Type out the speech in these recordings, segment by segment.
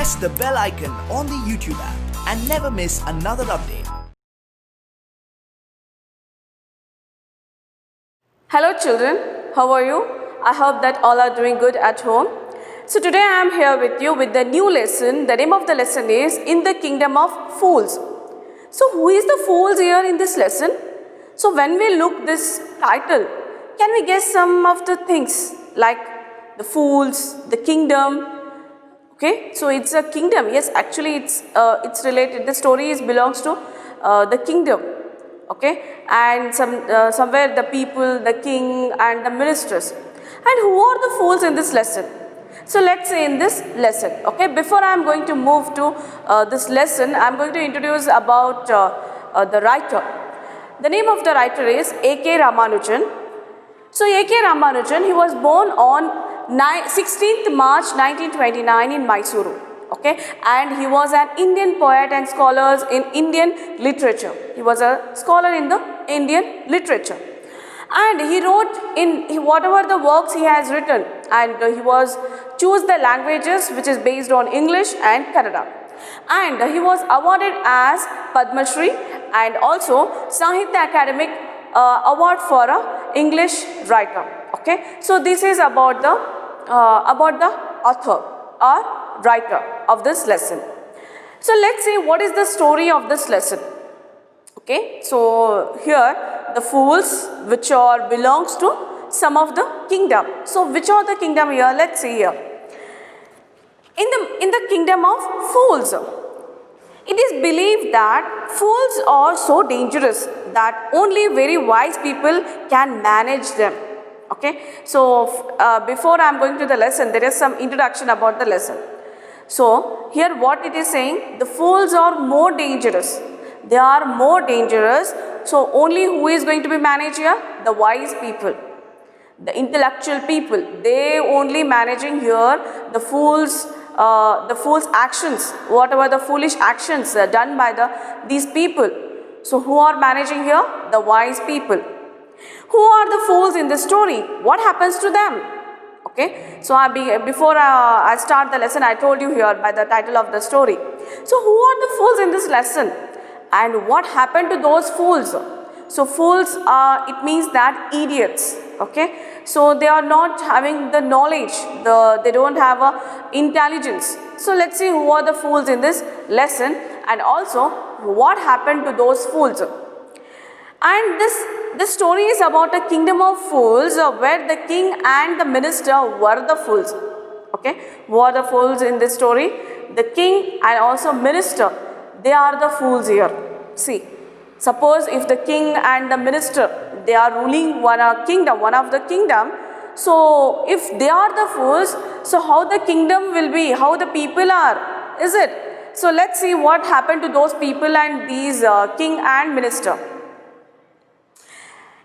press the bell icon on the YouTube app and never miss another update. Hello children, how are you? I hope that all are doing good at home. So today I am here with you with the new lesson. The name of the lesson is In the Kingdom of Fools. So who is the fools here in this lesson? So when we look this title, can we guess some of the things like the fools, the kingdom? Okay, so it's a kingdom. Yes, actually it's related. The story belongs to the kingdom. Okay, and somewhere the people, the king and the ministers. And who are the fools in this lesson? So let's say in this lesson, okay, before I am going to move to this lesson, I am going to introduce about the writer. The name of the writer is A.K. Ramanujan. So A.K. Ramanujan, he was born on 16th March 1929 in Mysuru. Okay, and he was an Indian poet and scholar in Indian literature. He was a scholar in the Indian literature. And he wrote in whatever the works he has written, and he was choose the languages which is based on English and Kannada. And he was awarded as Padma Shri and also Sahitya Academic Award for a English writer. Okay, so this is about the author or writer of this lesson. So let's see what is the story of this lesson. Okay, so here the fools which are belongs to some of the kingdom. So which are the kingdom here? Let's see here. In the kingdom of fools, it is believed that fools are so dangerous that only very wise people can manage them. Okay, so before I am going to the lesson, there is some introduction about the lesson. So here what it is saying, the fools are more dangerous. They are more dangerous. So only who is going to be managed here? The wise people, the intellectual people. They only managing here the fools' actions, whatever the foolish actions done by these people. So who are managing here? The wise people. Who are the fools in the story? What happens to them? Okay, so before I start the lesson, I told you here by the title of the story. So who are the fools in this lesson? And what happened to those fools? So fools it means that idiots. Okay, so they are not having the knowledge, they don't have a intelligence. So let's see who are the fools in this lesson and also what happened to those fools. And this story is about a kingdom of fools where the king and the minister were the fools. Okay, who are the fools in this story? The king and also minister, they are the fools here. See, suppose if the king and the minister, they are ruling one of the kingdom. So if they are the fools, so how the kingdom will be, how the people are, is it? So let's see what happened to those people and these king and minister.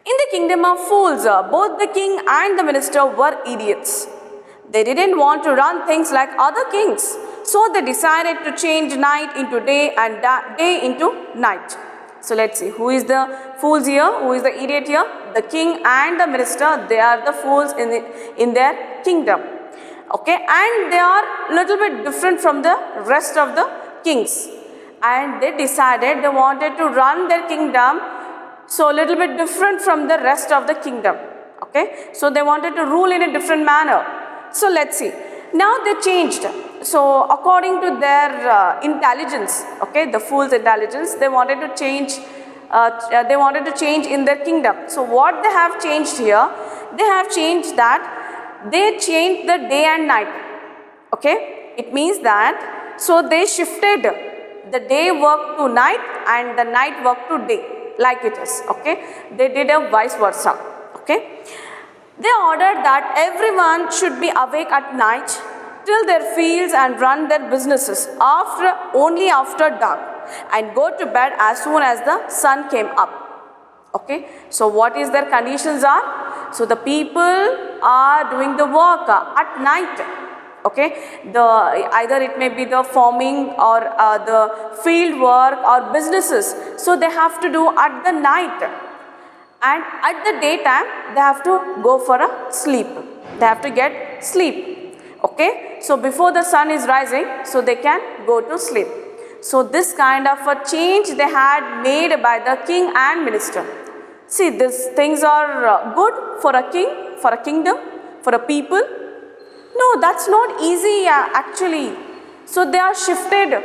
In the kingdom of fools, both the king and the minister were idiots. They didn't want to run things like other kings. So they decided to change night into day and day into night. So let's see who is the fools here, who is the idiot here? The king and the minister, they are the fools in their kingdom. Okay, and they are little bit different from the rest of the kings. And they decided they wanted to run their kingdom so a little bit different from the rest of the kingdom. Okay, so they wanted to rule in a different manner. So let's see. Now they changed. So according to their intelligence, okay, the fool's intelligence, they wanted to change. They wanted to change in their kingdom. So what they have changed here? They have changed that they changed the day and night. Okay, it means that so they shifted the day work to night and the night work to day. Like it is, okay, they did a vice versa. Okay, they ordered that everyone should be awake at night till their fields and run their businesses only after dark and go to bed as soon as the sun came up. Okay, so what is their conditions are? So the people are doing the work at night. Okay, either it may be the farming or the field work or businesses. So they have to do at the night, and at the daytime they have to go for a sleep. They have to get sleep. Okay, so before the sun is rising, so they can go to sleep. So this kind of a change they had made by the king and minister. See, these things are good for a king, for a kingdom, for a people. No, that's not easy actually. So they are shifted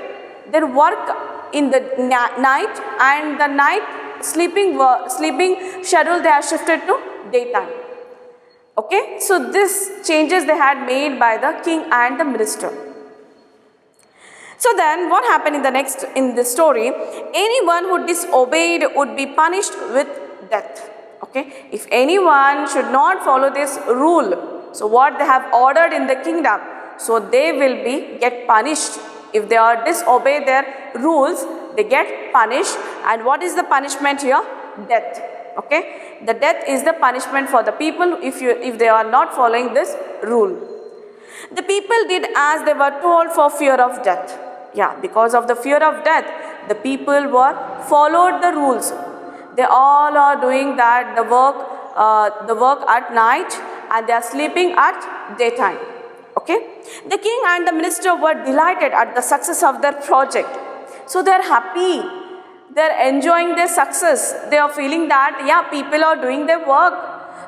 their work in the night, and the night sleeping schedule they have shifted to daytime. Okay, so this changes they had made by the king and the minister. So then what happened in this story? Anyone who disobeyed would be punished with death. Okay, if anyone should not follow this rule, so what they have ordered in the kingdom, so they will get punished. If they are disobey their rules, they get punished. And what is the punishment here? Death. Okay, the death is the punishment for the people if they are not following this rule. The people did as they were told for fear of death. Yeah, because of the fear of death, the people followed the rules. They all are doing that the work at night, and they are sleeping at daytime. Okay, the king and the minister were delighted at the success of their project. So they are happy. They are enjoying their success. They are feeling that, yeah, people are doing their work.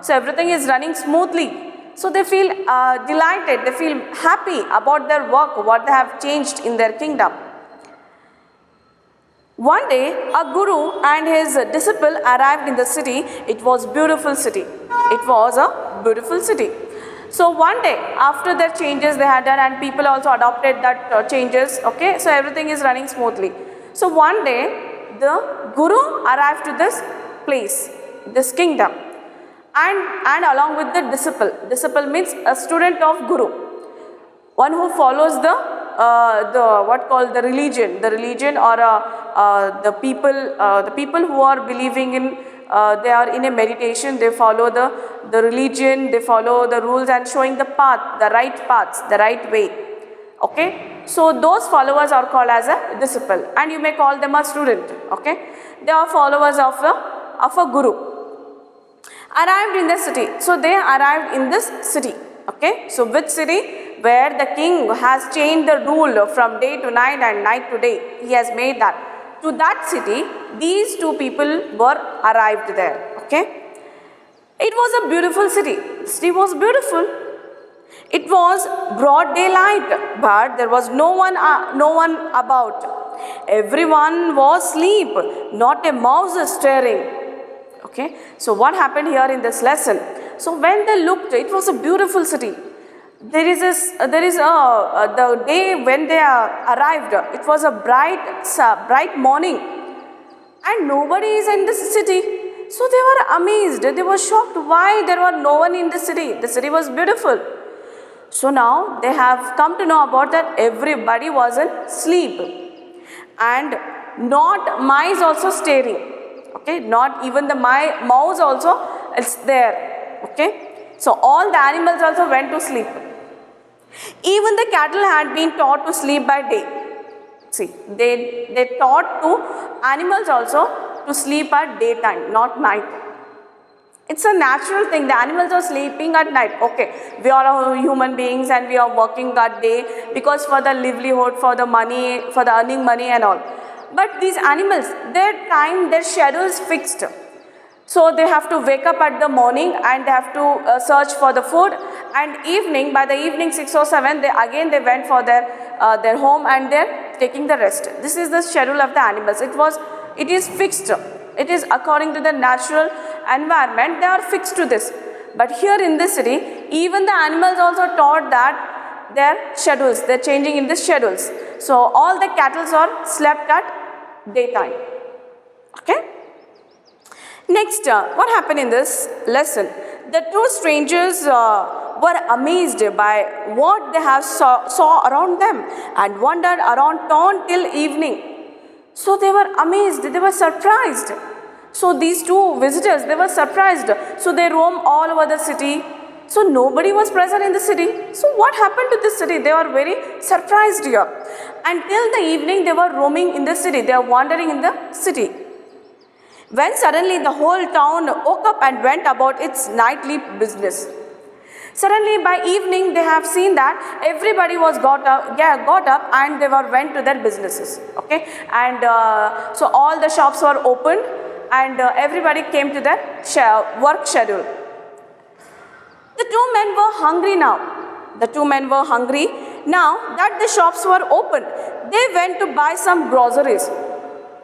So everything is running smoothly. So they feel delighted. They feel happy about their work, what they have changed in their kingdom. One day, a guru and his disciple arrived in the city. It was a beautiful city. It was a beautiful city. So one day, after the changes they had done, and people also adopted that changes, okay, so everything is running smoothly. So one day, the guru arrived to this place, this kingdom, and along with the disciple. Disciple means a student of guru, one who follows the religion, or the people who are believing in, they are in a meditation. They follow the religion, they follow the rules and showing the path, the right way. Okay, so those followers are called as a disciple, and you may call them a student. Okay, they are followers of a guru. Arrived in the city. So they arrived in this city. Okay, so which city? Where the king has changed the rule from day to night and night to day. He has made that. To that city, these two people were arrived there. Okay, it was a beautiful city. The city was beautiful. It was broad daylight, but there was no one about. Everyone was asleep. Not a mouse is stirring. Okay, so what happened here in this lesson? So when they looked, it was a beautiful city. The day when they arrived, it was a bright morning, and nobody is in this city. So they were amazed. They were shocked. Why there were no one in the city? The city was beautiful. So now they have come to know about that everybody was in sleep, and not mice also staring. Okay, not even the mouse also is there. Okay, so all the animals also went to sleep. Even the cattle had been taught to sleep by day. See, they taught to animals also to sleep at daytime, not night. It's a natural thing. The animals are sleeping at night. Okay, we are human beings and we are working that day because for the livelihood, for the money, for the earning money and all. But these animals, their time, their schedule is fixed. So they have to wake up at the morning and they have to search for the food. And evening, by the evening 6 or 7, they went for their home and they're taking the rest. This is the schedule of the animals. It is fixed. It is according to the natural environment. They are fixed to this. But here in this city, even the animals also taught that their schedules, they're changing in the schedules. So all the cattle are slept at daytime. Okay. Next, what happened in this lesson? The two strangers were amazed by what they have saw around them and wandered around town till evening. So they were amazed, they were surprised. So these two visitors, they were surprised. So they roam all over the city. So nobody was present in the city. So what happened to this city? They were very surprised here. Until the evening, they were roaming in the city. They are wandering in the city. When suddenly the whole town woke up and went about its nightly business. Suddenly by evening they have seen that everybody was got up and they were went to their businesses. Okay, and so all the shops were opened and everybody came to their work schedule. The two men were hungry now. The two men were hungry now that the shops were open. They went to buy some groceries.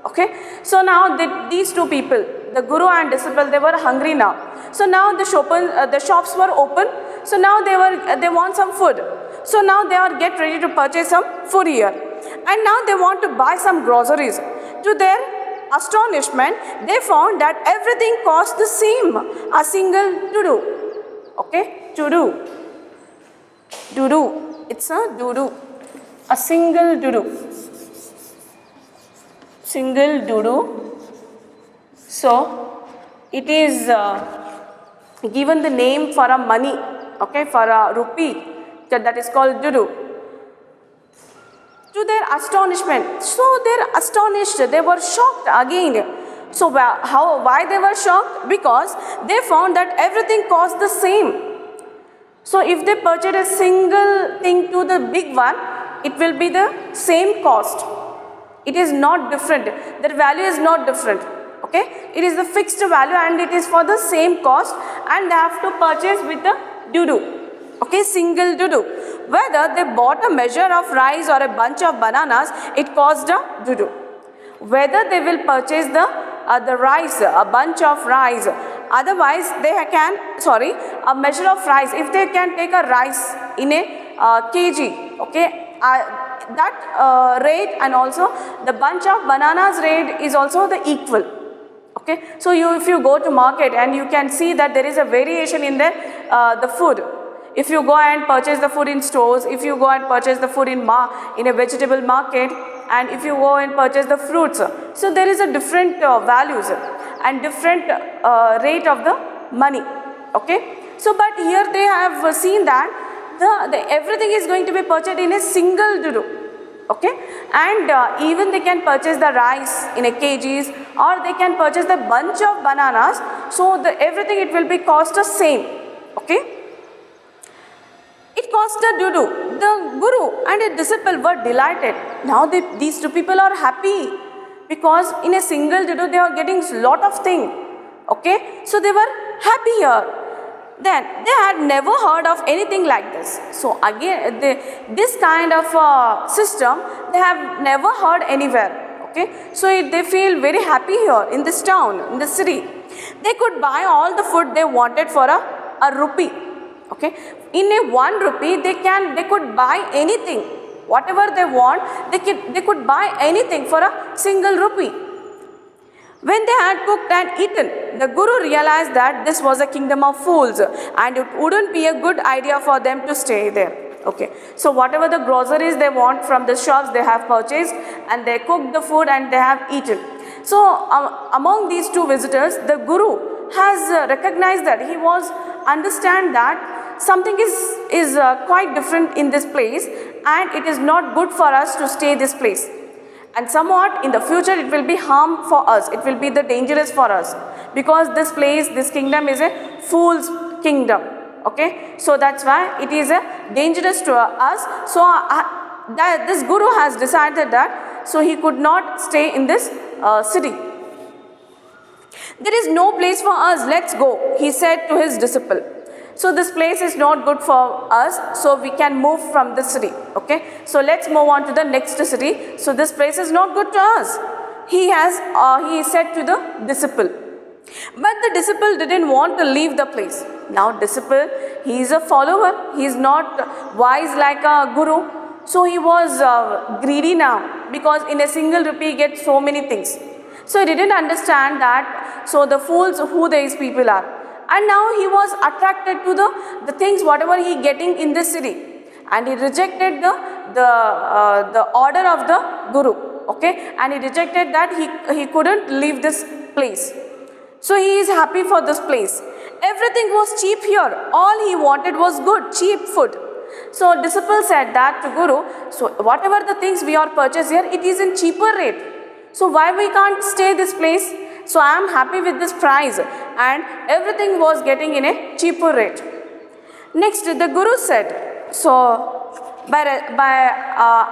Okay, so now these two people, the guru and disciple, they were hungry now. So now the shops were open. So now they want some food. So now they are get ready to purchase some food here, and now they want to buy some groceries. To their astonishment, they found that everything cost the same, a single dudu. Okay, dudu. It's a dudu, a single dudu. Single dudu. So it is given the name for a money, okay, for a rupee, that is called dudu. To their astonishment, so they're astonished, they were shocked again. So why they were shocked? Because they found that everything cost the same. So if they purchase a single thing to the big one, it will be the same cost. It is not different. Their value is not different. Okay, it is the fixed value and it is for the same cost, and they have to purchase with the dudu. Okay, single dudu. Whether they bought a measure of rice or a bunch of bananas, it cost a dudu. Whether they will purchase the rice, a bunch of rice, otherwise they can, a measure of rice. If they can take a rice in a kg, okay, that rate and also the bunch of bananas rate is also the equal. Okay, so if you go to market and you can see that there is a variation in the food. If you go and purchase the food in stores, if you go and purchase the food in a vegetable market, and if you go and purchase the fruits, so there is a different values and different rate of the money. Okay, so but here they have seen that everything is going to be purchased in a single dudu. Okay, and even they can purchase the rice in a kgs, or they can purchase the bunch of bananas. So everything it will be cost the same. Okay, it cost a dudu. The guru and a disciple were delighted. Now these two people are happy because in a single dudu they are getting lot of things. Okay, so they were happy here. Then they had never heard of anything like this. So again, this kind of system they have never heard anywhere. Okay, so they feel very happy here in this town, in the city. They could buy all the food they wanted for a rupee. Okay, in a 1 rupee they could buy anything, whatever they want. They could buy anything for a single rupee. When they had cooked and eaten, the guru realized that this was a kingdom of fools and it wouldn't be a good idea for them to stay there. Okay, so whatever the groceries they want from the shops they have purchased, and they cooked the food and they have eaten. So among these two visitors, the guru has recognized that he was understand that something is quite different in this place, and it is not good for us to stay this place. And somewhat in the future it will be harm for us, it will be the dangerous for us, because this place, this kingdom is a fool's kingdom. Okay, so that's why it is dangerous to us. So this guru has decided that, so he could not stay in this city. There is no place for us, let's go, he said to his disciple. So this place is not good for us, so we can move from this city. Okay, so let's move on to the next city. So this place is not good to us, he said to the disciple. But the disciple didn't want to leave the place. Now disciple, he is a follower, he is not wise like a guru. So he was greedy now, because in a single rupee he gets so many things. So he didn't understand that, so the fools who these people are. And now he was attracted to the things whatever he getting in this city, and he rejected the order of the guru. Okay, and he rejected that he couldn't leave this place. So he is happy for this place. Everything was cheap here. All he wanted was good, cheap food. So disciple said that to guru, so whatever the things we are purchased here, it is in cheaper rate. So why we can't stay this place? So I am happy with this price, and everything was getting in a cheaper rate. Next, the Guru said, so by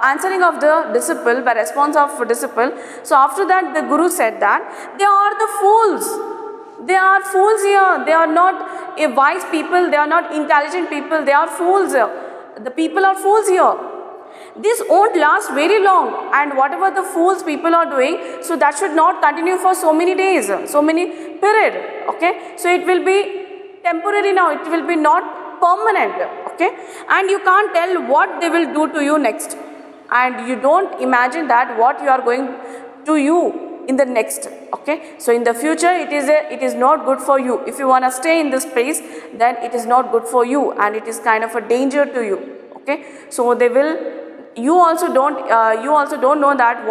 answering of the disciple, by response of disciple, so after that the Guru said that they are the fools. They are fools here. They are not a wise people. They are not intelligent people. They are fools. The people are fools here. This won't last very long, and whatever the fools people are doing, so that should not continue for so many days, so many period. Okay, so it will be temporary now. It will be not permanent. Okay, and you can't tell what they will do to you next, and you don't imagine that what you are going to you in the next. Okay, so in the future it is not good for you. If you want to stay in this place, then it is not good for you, and it is kind of a danger to you. Okay, so they will, you also don't know that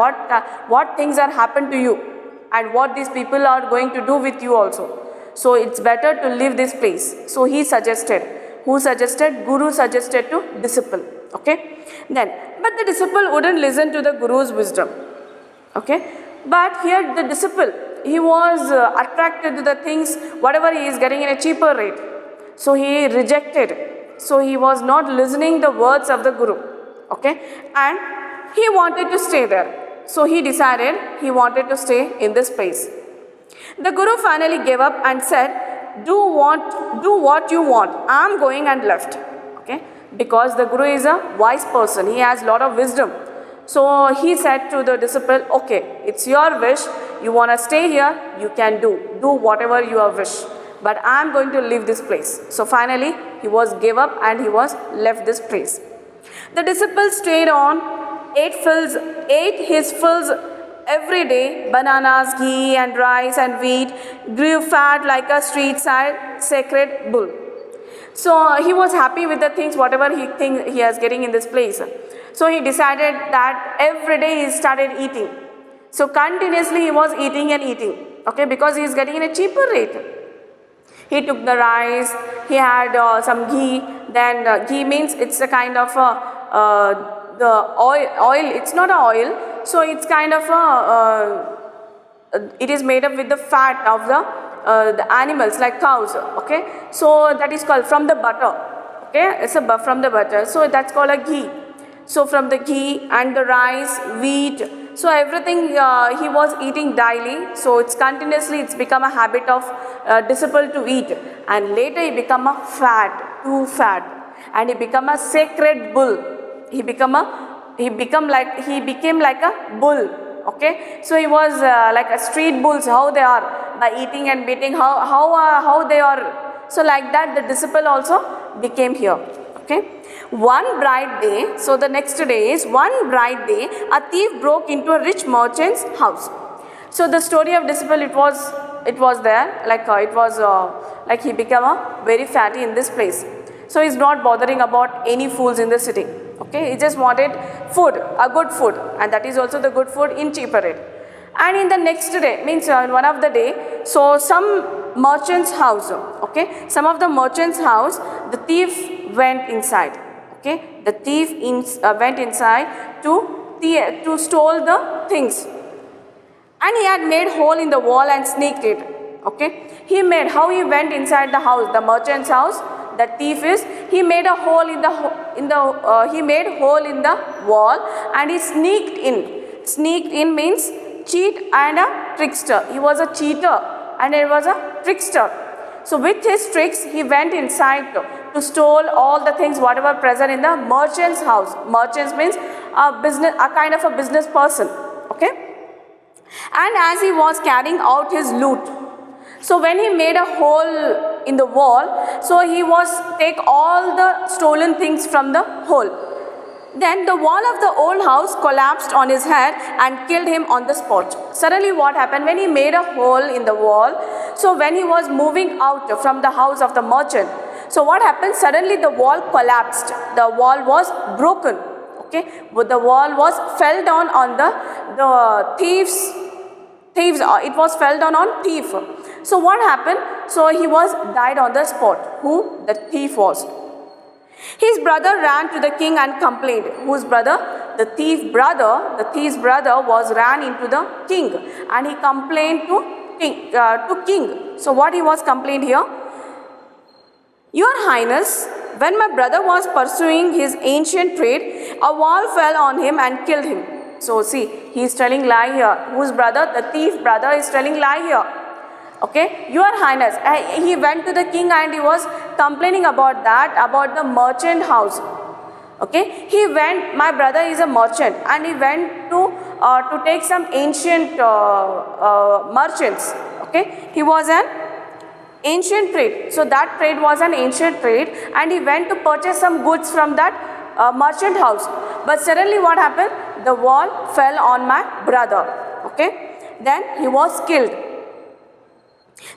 what things are happened to you, and what these people are going to do with you also. So it's better to leave this place. So he suggested, who suggested? Guru suggested to disciple. Okay, then but the disciple wouldn't listen to the Guru's wisdom. Okay, but here the disciple, he was attracted to the things whatever he is getting in a cheaper rate, so he rejected. So he was not listening the words of the Guru. Okay, and he wanted to stay there. So he decided he wanted to stay in this place. The Guru finally gave up and said, do what you want. I am going, and left. Okay, because the Guru is a wise person. He has lot of wisdom. So he said to the disciple, okay, it's your wish. You want to stay here, you can do whatever you wish. But I am going to leave this place. So finally he was gave up and he was left this place. The disciple stayed on, ate his fills every day, bananas, ghee and rice and wheat, grew fat like a street side sacred bull. So he was happy with the things, whatever he is getting in this place. So he decided that every day he started eating. So continuously he was eating and eating. Okay, because he is getting in a cheaper rate. He took the rice, he had some ghee. Then ghee means it's a kind of the oil. It's not a oil. So it's kind of it is made up with the fat of the animals like cows. Okay, so that is called from the butter. Okay, it's from the butter. So that's called a ghee. So from the ghee and the rice, wheat, so everything he was eating daily. So it's continuously, it's become a habit of disciple to eat. And later he become a too fat, and he become a sacred bull. He became like a bull. Okay, so he was like a street bulls, how they are by eating and beating, how they are. So like that the disciple also became here. Okay, one bright day, so the next day is one bright day, a thief broke into a rich merchant's house. So the story of disciple, it was there, like like he became a very fatty in this place. So he's not bothering about any fools in the city. Okay, he just wanted food, a good food, and that is also the good food in cheaper rate. And in the next day, means one of the day, so some merchant's house. Okay, some of the merchant's house, the thief went inside. Okay, the thief went inside to stole the things, and he had made hole in the wall and sneaked it. Okay, he went inside the house, the merchant's house. The thief he made a hole in the he made hole in the wall, and he sneaked in. Sneaked in means cheat and a trickster. He was a cheater and he was a trickster. So with his tricks, he went inside to stole all the things whatever present in the merchant's house. Merchants means a kind of a business person. Okay, and as he was carrying out his loot, so when he made a hole in the wall, so he was take all the stolen things from the hole. Then the wall of the old house collapsed on his head and killed him on the spot. Suddenly what happened, when he made a hole in the wall, so when he was moving out from the house of the merchant, so what happened, suddenly the wall collapsed. The wall was broken. Okay, but the wall fell down on the thieves. It was fell down on thief. So what happened? So he was died on the spot. Who? The thief was. His brother ran to the king and complained. Whose brother? The thief's brother was ran into the king, and he complained to king. So what he was complained here? Your Highness, When my brother was pursuing his ancient trade, a wall fell on him and killed him. So see, he is telling lie here. Whose brother? The thief brother is telling lie here. Okay, Your Highness. He went to the king and he was complaining about that, about the merchant house. Okay, he went, my brother is a merchant and he went to take some ancient merchants. Okay, he was an ancient trade. So that trade was an ancient trade and he went to purchase some goods from that merchant house. But suddenly what happened? The wall fell on my brother. Okay, then he was killed.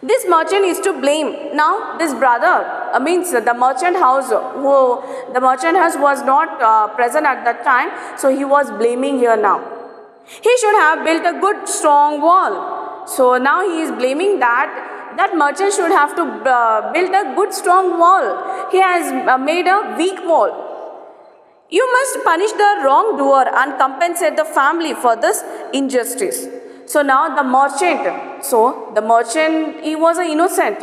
This merchant is to blame. Now this brother, means the merchant house, the merchant house was not present at that time, so he was blaming here now. He should have built a good strong wall. So now he is blaming that merchant should have to build a good strong wall. He has made a weak wall. You must punish the wrongdoer and compensate the family for this injustice. So now the merchant, he was innocent.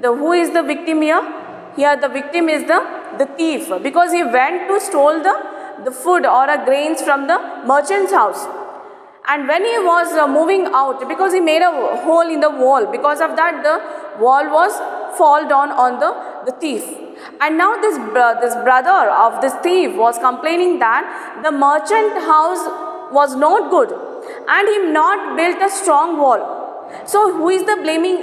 Who is the victim here? Here the victim is the thief, because he went to stole the food or grains from the merchant's house. And when he was moving out, because he made a hole in the wall, because of that the wall was fall down on the thief. And now this brother of this thief was complaining that the merchant house was not good and he not built a strong wall. So who is blaming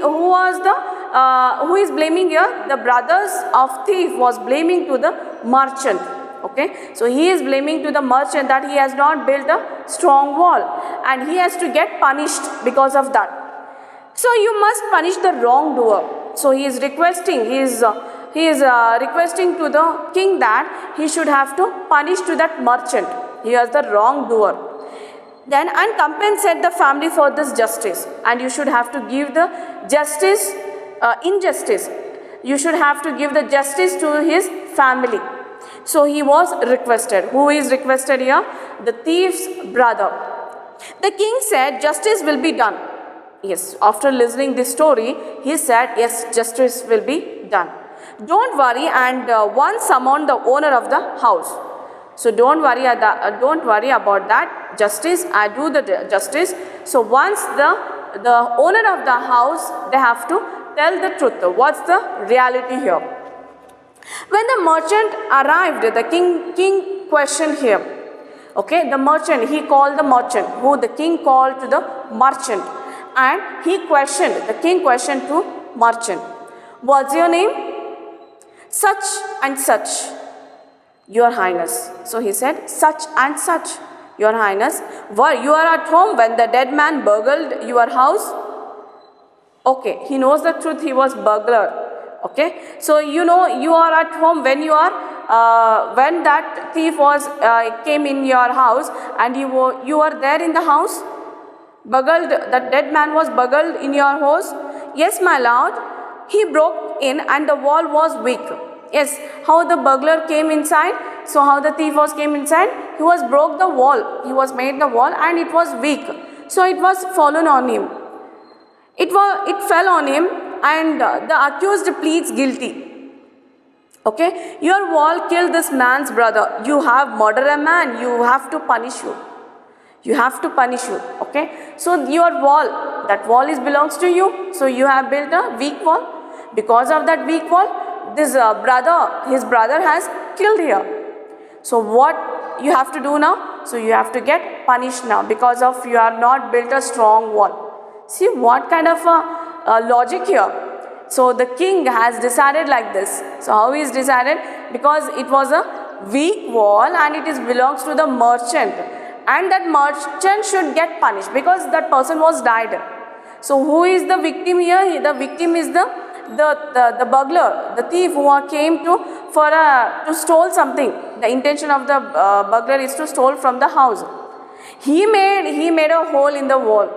here? The brothers of thief was blaming to the merchant. Okay, so he is blaming to the merchant that he has not built a strong wall and he has to get punished because of that. So you must punish the wrongdoer. So he is requesting, requesting to the king that he should have to punish to that merchant. He is the wrongdoer. Then and compensate the family for this justice, and you should have to give the justice, injustice. You should have to give the justice to his family. So he was requested. Who is requested here? The thief's brother. The king said, justice will be done. Yes, after listening this story, he said, yes, justice will be done. Don't worry, and once summoned the owner of the house. So don't worry about that. Justice, I do the justice. So once the owner of the house, they have to tell the truth. What's the reality here? When the merchant arrived, the king questioned him. Okay, the merchant, he called the merchant, who the king called to the merchant, and the king questioned to merchant. What's your name? Such and such, Your Highness. So he said, such and such, Your Highness. Were you are at home when the dead man burgled your house? Okay, he knows the truth, he was burglar. Okay, so you are at home when when that thief came in your house and you were there in the house. Burgled, that dead man was burgled in your house. Yes, my lord. He broke in and the wall was weak. Yes, how the burglar came inside? So how the thief came inside? He broke the wall. He made the wall and it was weak. So it was fallen on him. It fell on him and the accused pleads guilty. Okay, your wall killed this man's brother. You have murdered a man. You have to punish you. You have to punish you. Okay, so your wall, that wall belongs to you. So you have built a weak wall. Because of that weak wall, his brother has killed here. So what you have to do now? So you have to get punished now because of you have not built a strong wall. See what kind of logic here. So the king has decided like this. So how he is decided? Because it was a weak wall and it belongs to the merchant. And that merchant should get punished because that person was died. So who is the victim here? The victim is the burglar, the thief who came to stole something. The intention of the burglar is to steal from the house. He made a hole in the wall,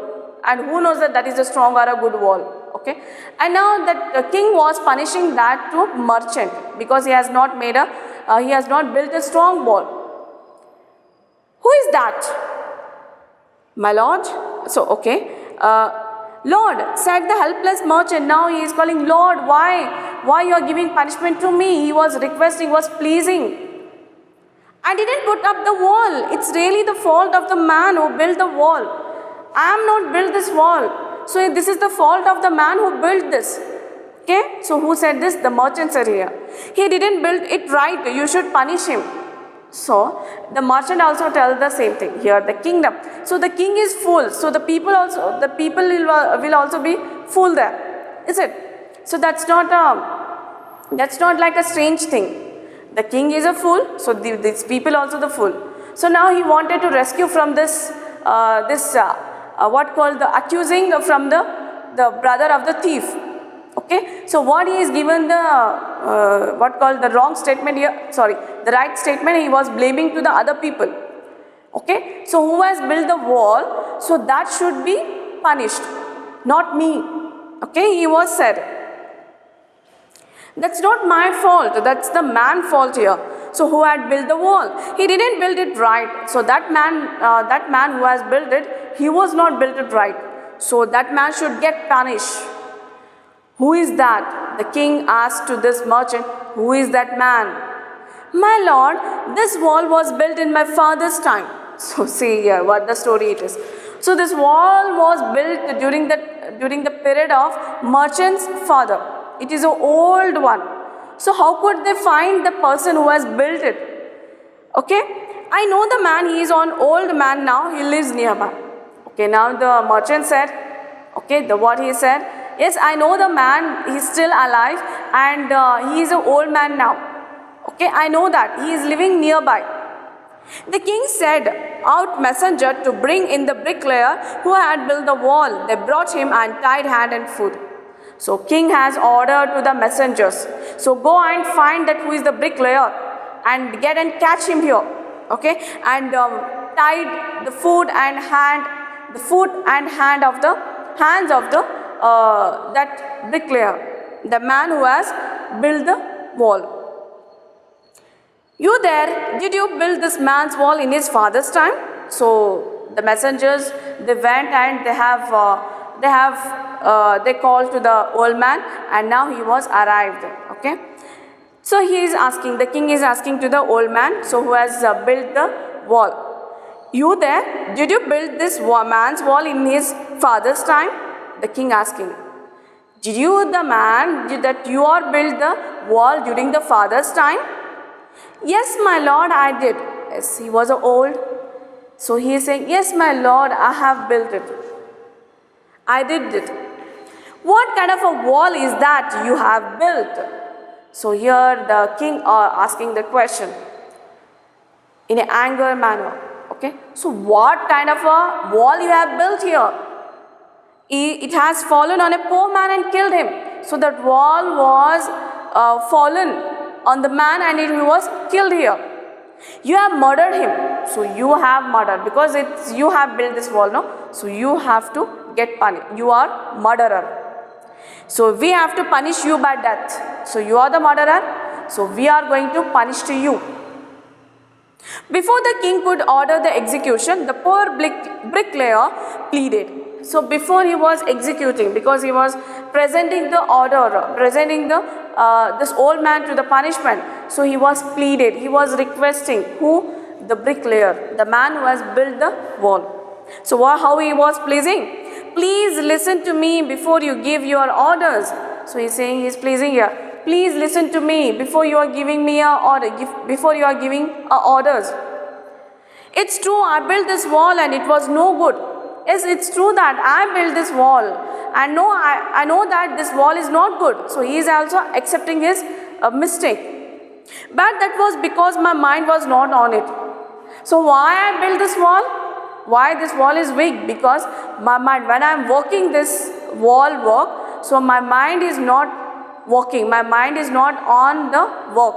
and who knows that is a strong or a good wall. Okay, and now that the king was punishing that to merchant because he has not built a strong wall. Who is that? My lord. So okay. Lord, said the helpless merchant. Now he is calling, Lord, why? Why you are giving punishment to me? He was requesting, was pleasing. I didn't put up the wall. It's really the fault of the man who built the wall. I am not built this wall. So this is the fault of the man who built this. Okay? So who said this? The merchant said here. He didn't build it right. You should punish him. So the merchant also tells the same thing. Here the kingdom. So the king is full. So the people will also be full there. Is it? So that's not like a strange thing. The king is a fool, so these people also the fool. So now he wanted to rescue from this, what called the accusing from the brother of the thief. Okay, so what he is given the, what called the wrong statement here, sorry, the right statement, he was blaming to the other people. Okay, so who has built the wall, so that should be punished, not me. Okay, he was said. That's not my fault, that's the man's fault here. So who had built the wall? He didn't build it right. So that man who has built it, he was not built it right. So that man should get punished. Who is that? The king asked to this merchant, who is that man? My lord, this wall was built in my father's time. So see here what the story it is. So this wall was built during the period of merchant's father. It is an old one. So how could they find the person who has built it? Okay, I know the man, he is an old man now, he lives nearby. Okay, now the merchant said, okay, what he said, yes, I know the man, he is still alive and he is an old man now. Okay, I know that, he is living nearby. The king sent out messenger to bring in the bricklayer who had built the wall. They brought him and tied hand and foot. So king has ordered to the messengers. So go and find that who is the bricklayer and get and catch him here. Okay, and tied the foot and hand of the hands of the that bricklayer, the man who has built the wall. You there, did you build this man's wall in his father's time? So the messengers, they went and they called to the old man and now he was arrived. Okay, so he is asking, the king is asking to the old man, so who has built the wall. You there, did you build this man's wall in his father's time? The king asking. Did you, the man, that you are built the wall during the father's time? Yes, my lord, I did. Yes, he was old. So he is saying, yes, my lord, I have built it. I did it. What kind of a wall is that you have built? So here the king asking the question in an anger manner. Okay, so what kind of a wall you have built here? It has fallen on a poor man and killed him. So that wall was fallen on the man and he was killed here. You have murdered him. So you have murdered because you have built this wall, no? So you have to get punished. You are murderer. So we have to punish you by death. So you are the murderer. So we are going to punish to you. Before the king could order the execution, the poor bricklayer pleaded. So before he was executing, because he was presenting the order, presenting this old man to the punishment, so he was pleaded, he was requesting, who? The bricklayer, the man who has built the wall. So how he was pleasing? Please listen to me before you give your orders. So he's saying, he's pleasing here. Please listen to me before you are giving me a order, before you are giving orders. It's true, I built this wall and it was no good. Yes, it's true that I built this wall and no, I know that this wall is not good. So he is also accepting his mistake. But that was because my mind was not on it. So why I built this wall? Why this wall is weak? Because my mind, when I am working this wall work, so my mind is not working. My mind is not on the work.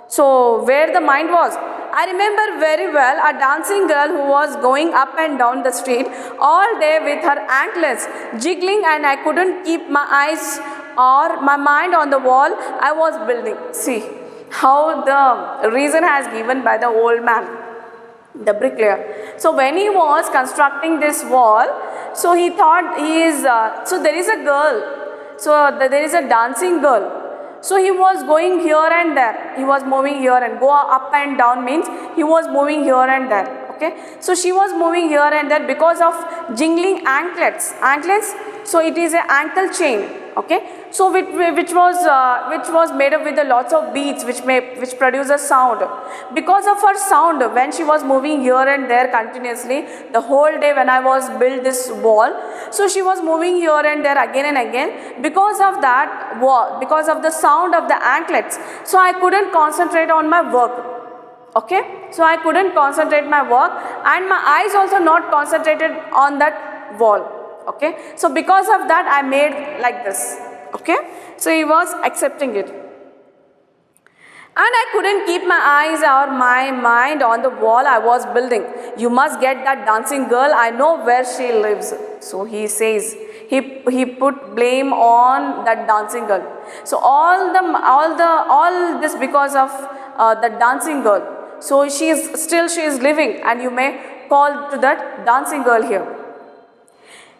So where the mind was? I remember very well a dancing girl who was going up and down the street all day with her anklets jiggling, and I couldn't keep my eyes or my mind on the wall I was building. See how the reason has given by the old man, the bricklayer. So when he was constructing this wall, So he thought he is, so there is a girl, so there is a dancing girl. So he was going here and there, he was moving here and go up and down means he was moving here and there. Okay, so she was moving here and there because of jingling anklets. Anklets, so it is an ankle chain. Okay, so which was made up with a lots of beads which produce a sound. Because of her sound, when she was moving here and there continuously the whole day when I was build this wall, so she was moving here and there again and again. Because of that wall, because of the sound of the anklets, so I couldn't concentrate on my work. Okay, so I couldn't concentrate my work and my eyes also not concentrated on that wall. Okay, so because of that I made like this. Okay, so he was accepting it. And I couldn't keep my eyes or my mind on the wall I was building. You must get that dancing girl, I know where she lives. So he says, he put blame on that dancing girl. So all this because of the dancing girl. So she is living, and you may call to that dancing girl here.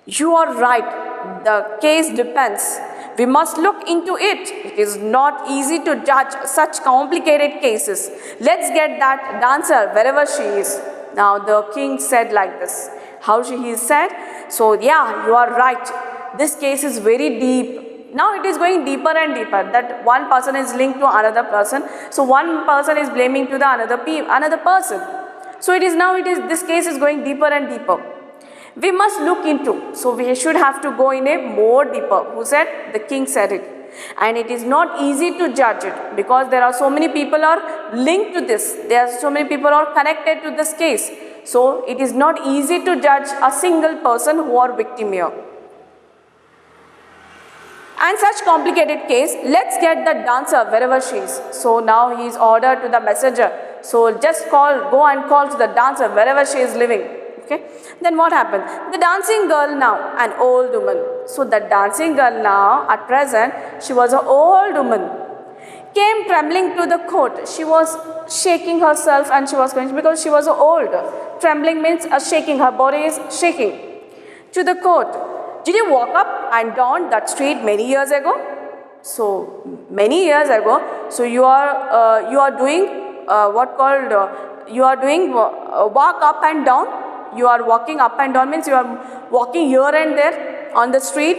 You are right, the case depends. We must look into it. It is not easy to judge such complicated cases. Let's get that dancer wherever she is. Now the king said like this. How he said? So yeah, you are right. This case is very deep. Now it is going deeper and deeper, that one person is linked to another person. So one person is blaming to the another person. So this case is going deeper and deeper. We must look into. So we should have to go in a more deeper. Who said? The king said it. And it is not easy to judge it because there are so many people are linked to this. There are so many people are connected to this case. So it is not easy to judge a single person who are victim here. And such complicated case, let's get the dancer wherever she is. So now he is ordered to the messenger. So just go and call to the dancer wherever she is living. Okay. Then what happened? The dancing girl now, an old woman. So the dancing girl now, at present, she was an old woman. Came trembling to the court. She was shaking herself and she was going because she was old. Trembling means shaking. Her body is shaking. To the court. Did you walk up and down that street many years ago? So many years ago. So you are doing walk up and down. You are walking up and down means you are walking here and there on the street.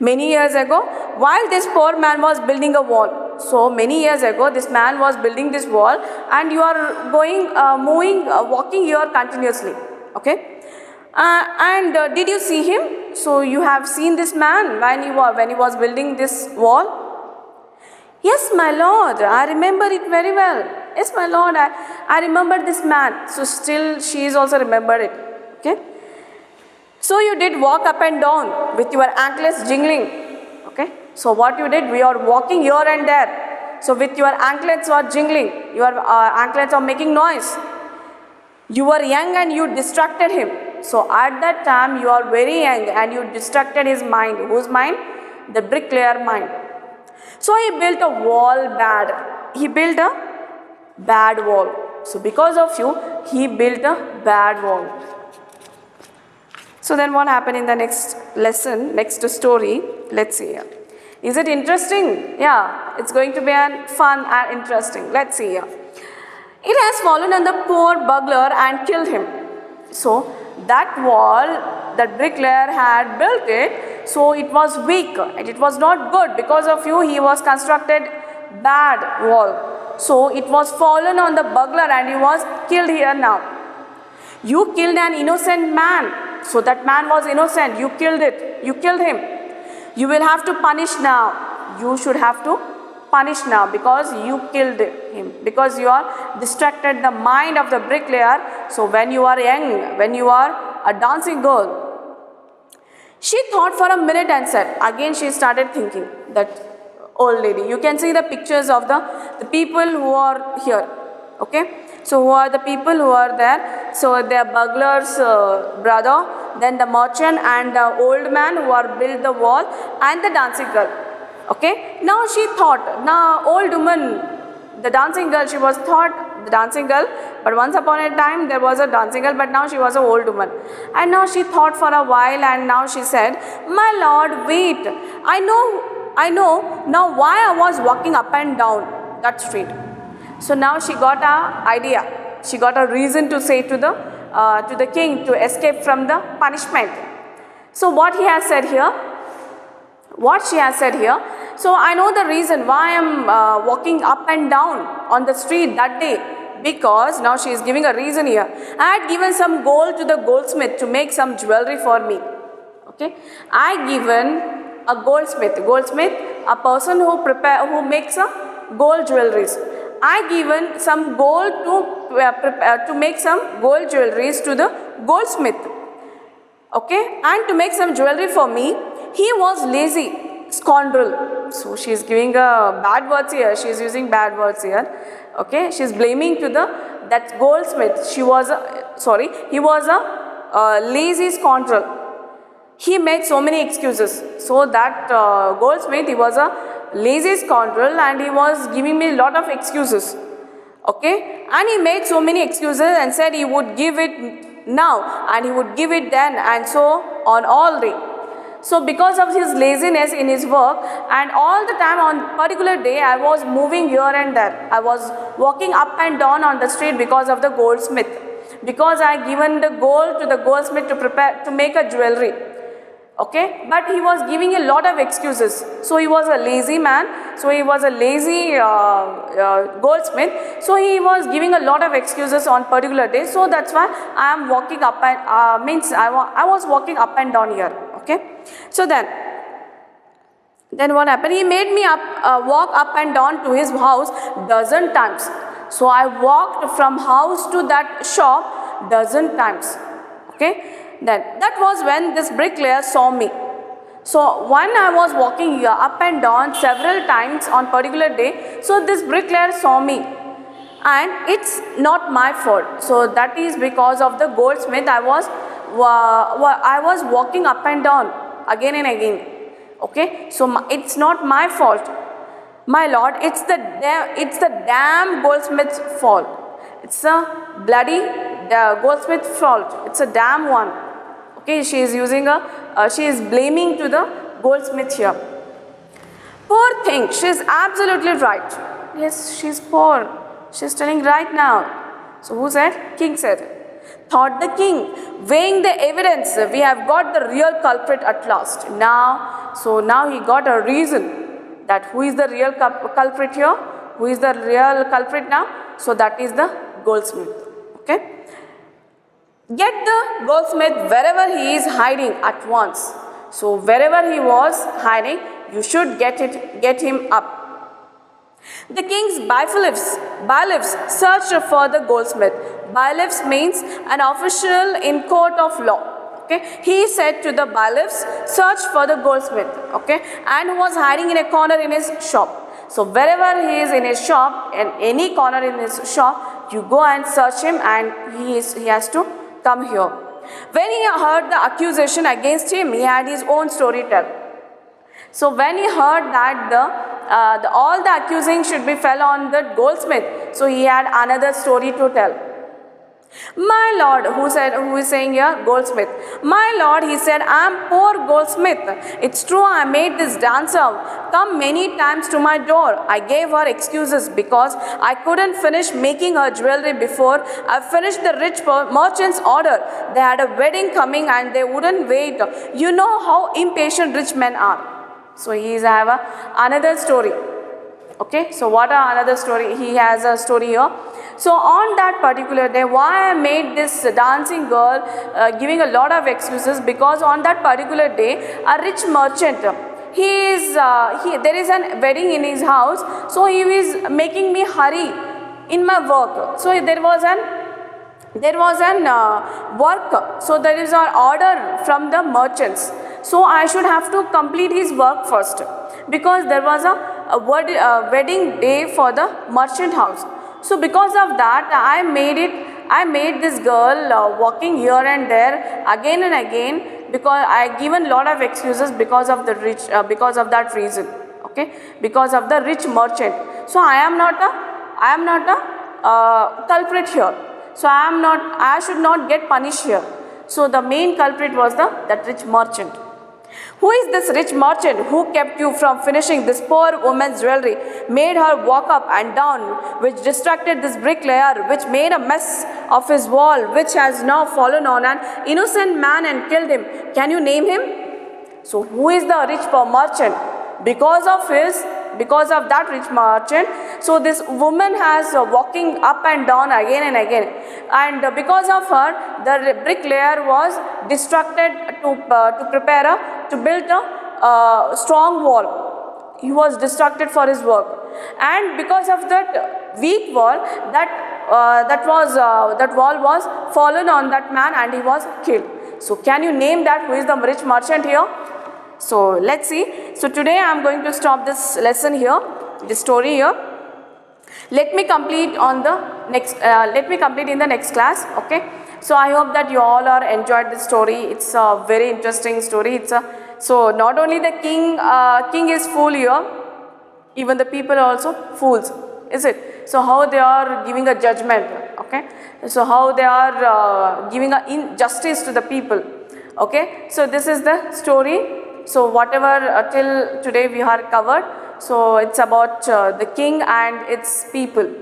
Many years ago, while this poor man was building a wall. So many years ago, this man was building this wall, and you are walking here continuously. Okay. Did you see him? So you have seen this man when he was building this wall? Yes, my lord, I remember it very well. Yes, my lord, I remember this man. So still she is also remembered it. Okay. So you did walk up and down with your anklets jingling. Okay. So what you did, we are walking here and there. So with your anklets are jingling, your anklets are making noise. You were young and you distracted him. So at that time you are very young and you distracted his mind. Whose mind? The bricklayer mind. So he built a wall bad. He built a bad wall. So because of you, he built a bad wall. So then what happened in the next lesson, next story? Let's see here. Is it interesting? Yeah, it's going to be fun and interesting. Let's see here. It has fallen on the poor burglar and killed him. So that wall, that bricklayer had built it, so it was weak and it was not good. Because of you, he was constructed bad wall. So it was fallen on the burglar and he was killed here now. You killed an innocent man. So that man was innocent. You killed it. You killed him. You will have to punish now. You should have to punish now because you killed him. Because you are distracted the mind of the bricklayer. So when you are young, when you are a dancing girl, she thought for a minute and said, again she started thinking, that old lady. You can see the pictures of the people who are here. Okay. So who are the people who are there? So the burglar's brother, then the merchant and the old man who are built the wall and the dancing girl. Okay. Now she thought, now old woman, the dancing girl, she was thought the dancing girl, but once upon a time there was a dancing girl, but now she was an old woman. And now she thought for a while, and now she said, "My lord, wait, I know now why I was walking up and down that street." So now she got an idea, she got a reason to say to the king to escape from the punishment. So what he has said here, what she has said here, so I know the reason why I am walking up and down on the street that day, because now she is giving a reason here. I had given some gold to the goldsmith to make some jewelry for me. Okay, I given a goldsmith, a person who makes a gold jewelries. I given some gold to make some gold jewelries to the goldsmith. Okay, and to make some jewelry for me. He was lazy, scoundrel. So she is giving a bad words here. She is using bad words here. Okay, she is blaming to that goldsmith. He was a lazy scoundrel. He made so many excuses. So that goldsmith, he was a lazy scoundrel, and he was giving me a lot of excuses. Okay, and he made so many excuses and said he would give it now and he would give it then, and so on all day. So because of his laziness in his work, and all the time on particular day I was moving here and there, I was walking up and down on the street because of the goldsmith, because I given the gold to the goldsmith to make a jewelry. Okay, but he was giving a lot of excuses. So he was a lazy man, so he was a lazy goldsmith, so he was giving a lot of excuses on particular day. So that's why I am walking up and I was walking up and down here. Okay, so then what happened? He made me walk up and down to his house dozen times. So I walked from house to that shop dozen times. Okay, then that was when this bricklayer saw me. So when I was walking here up and down several times on particular day, so this bricklayer saw me, and it's not my fault. So that is because of the goldsmith. I was walking up and down again and again. Okay, so it's not my fault, my lord. It's the damn goldsmith's fault. It's a bloody goldsmith's fault. It's a damn one. Okay, she is blaming to the goldsmith here. Poor thing, she is absolutely right. Yes, she is poor. She is telling right now. So who said? King said. Thought the king, weighing the evidence, we have got the real culprit at last. Now he got a reason that who is the real culprit here? Who is the real culprit now? So that is the goldsmith. Okay. Get the goldsmith wherever he is hiding at once. So wherever he was hiding, you should get him up. The king's bailiffs searched for the goldsmith. Bailiffs means an official in court of law. Okay, he said to the bailiffs, search for the goldsmith. Okay, and who was hiding in a corner in his shop. So wherever he is in his shop, in any corner in his shop, you go and search him, and he has to come here. When he heard the accusation against him, he had his own story to tell. So when he heard that all the accusing should be fell on the goldsmith, so he had another story to tell. My lord, who is saying here? Goldsmith. My lord, he said, I am poor goldsmith. It's true, I made this dancer come many times to my door. I gave her excuses because I couldn't finish making her jewelry before I finished the rich merchant's order. They had a wedding coming and they wouldn't wait. You know how impatient rich men are. So he is another story. Okay, so what another story? He has a story here. So on that particular day, why I made this dancing girl giving a lot of excuses, because on that particular day, a rich merchant, there is a wedding in his house, so he is making me hurry in my work. So there was an work, so there is an order from the merchants. So I should have to complete his work first, because there was a wedding day for the merchant house. So because of that, I made this girl walking here and there again and again, because I given lot of excuses because of the rich, because of that reason. Okay, because of the rich merchant. So I am not culprit here. So I should not get punished here. So the main culprit was that rich merchant. Who is this rich merchant who kept you from finishing this poor woman's jewelry, made her walk up and down, which distracted this bricklayer, which made a mess of his wall, which has now fallen on an innocent man and killed him? Can you name him? So who is the rich merchant? Because of that rich merchant, so this woman has walking up and down again and again, and because of her, the bricklayer was distracted to build a strong wall. He was distracted for his work, and because of that weak wall, that wall was fallen on that man and he was killed. So can you name that? Who is the rich merchant here? So let's see. So today I am going to stop this lesson here, this story here. Let me complete in the next class. Okay. So I hope that you all are enjoyed this story. It's a very interesting story. So not only the king is fool here, even the people are also fools, is it? So how they are giving a judgment. Okay. So how they are giving a injustice to the people. Okay. So this is the story. So whatever till today we have covered, so it's about the king and its people.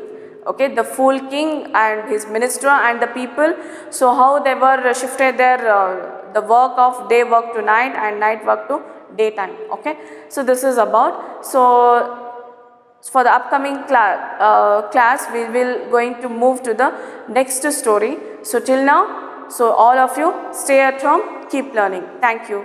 Okay, the fool king and his minister and the people. So how they were shifted their the work of day work to night and night work to daytime. Okay, so this is about. So for the upcoming class we will going to move to the next story. So till now, so all of you stay at home, keep learning. Thank you.